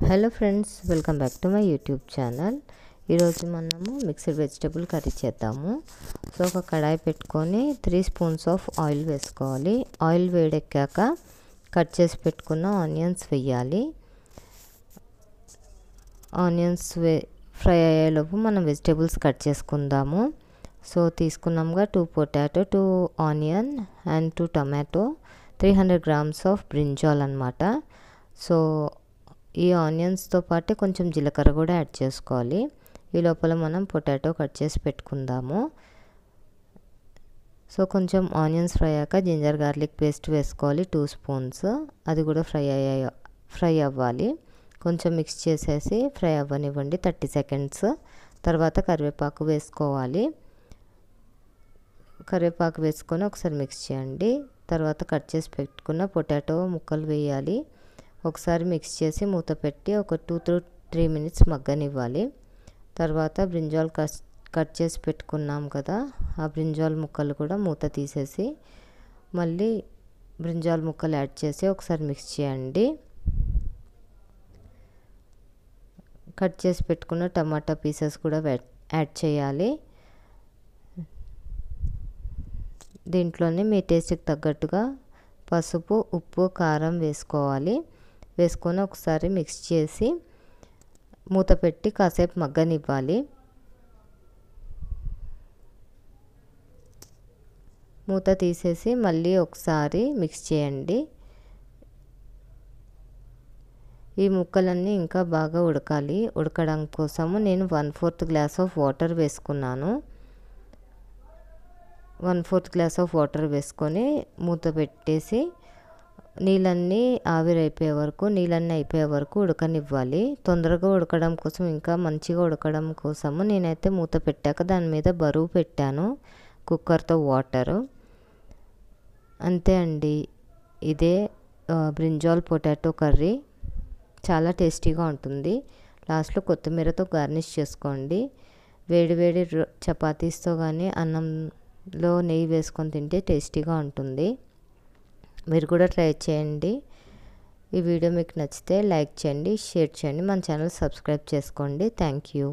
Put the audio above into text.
Hello friends, welcome back to my YouTube channel. ఈరోజు మనము mixed vegetable curry చేద్దాము. So ఒక కడాయి పెట్టుకొని 3 స్పూన్స్ ఆఫ్ ఆయిల్ వేసుకోవాలి. ఆయిల్ వేడెక్కాక కట్ చేసి పెట్టుకున్న ఆనియన్స్ వేయాలి. ఆనియన్స్ ఫ్రై అయ్యేలోపు మనం వెజిటబుల్స్ కట్ చేసుకుందాము. సో తీసుకున్నాముగా 2 potato, 2 onion and 2 tomato, 300 grams of brinjal అన్నమాట. సో ఈ ఆనియన్స్తో పాటు కొంచెం జీలకర్ర కూడా యాడ్ చేసుకోవాలి. ఈ లోపల మనం పొటాటో కట్ చేసి పెట్టుకుందాము. సో కొంచెం ఆనియన్స్ ఫ్రై అయ్యాక జింజర్ గార్లిక్ పేస్ట్ వేసుకోవాలి 2 స్పూన్స్. అది కూడా ఫ్రై అవ్వాలి. కొంచెం మిక్స్ చేసేసి ఫ్రై అవ్వనివ్వండి 30 సెకండ్స్. తర్వాత కరివేపాకు వేసుకోవాలి. కరివేపాకు వేసుకొని ఒకసారి మిక్స్ చేయండి. తర్వాత కట్ చేసి పెట్టుకున్న పొటాటో ముక్కలు వేయాలి. ఒకసారి మిక్స్ చేసి మూత పెట్టి ఒక 2 to 3 మినిట్స్ మగ్గనివ్వాలి. తర్వాత బ్రింజాల్ కట్ చేసి పెట్టుకున్నాం కదా, ఆ బ్రింజాల్ ముక్కలు కూడా మూత తీసేసి మళ్ళీ బ్రింజాల్ ముక్కలు యాడ్ చేసి ఒకసారి మిక్స్ చేయండి. కట్ చేసి పెట్టుకున్న టమాటా పీసెస్ కూడా యాడ్ చేయాలి. దీంట్లోనే మీ టేస్ట్కి తగ్గట్టుగా పసుపు, ఉప్పు, కారం వేసుకోవాలి. వేసుకొని ఒకసారి మిక్స్ చేసి మూత పెట్టి కాసేపు మగ్గనివ్వాలి. మూత తీసేసి మళ్ళీ ఒకసారి మిక్స్ చేయండి. ఈ ముక్కలన్నీ ఇంకా బాగా ఉడకాలి. ఉడకడం కోసము నేను 1/4 గ్లాస్ ఆఫ్ వాటర్ వేసుకున్నాను. 1/4 గ్లాస్ ఆఫ్ వాటర్ వేసుకొని మూత పెట్టేసి నీళ్ళన్నీ అయిపోయే వరకు ఉడకనివ్వాలి. తొందరగా ఉడకడం కోసం, ఇంకా మంచిగా ఉడకడం కోసము నేనైతే మూత పెట్టాక దాని మీద బరువు పెట్టాను కుక్కర్తో వాటరు. అంతే అండి, ఇదే బ్రింజాల్ పొటాటో కర్రీ. చాలా టేస్టీగా ఉంటుంది. లాస్ట్లో కొత్తిమీరతో గార్నిష్ చేసుకోండి. వేడి చపాతీస్తో కానీ అన్నంలో నెయ్యి వేసుకొని తింటే టేస్టీగా ఉంటుంది. మీరు కూడా ట్రై చేయండి. ఈ వీడియో మీకు నచ్చితే లైక్ చేయండి, షేర్ చేయండి, మన ఛానల్ సబ్స్క్రైబ్ చేసుకోండి. Thank you.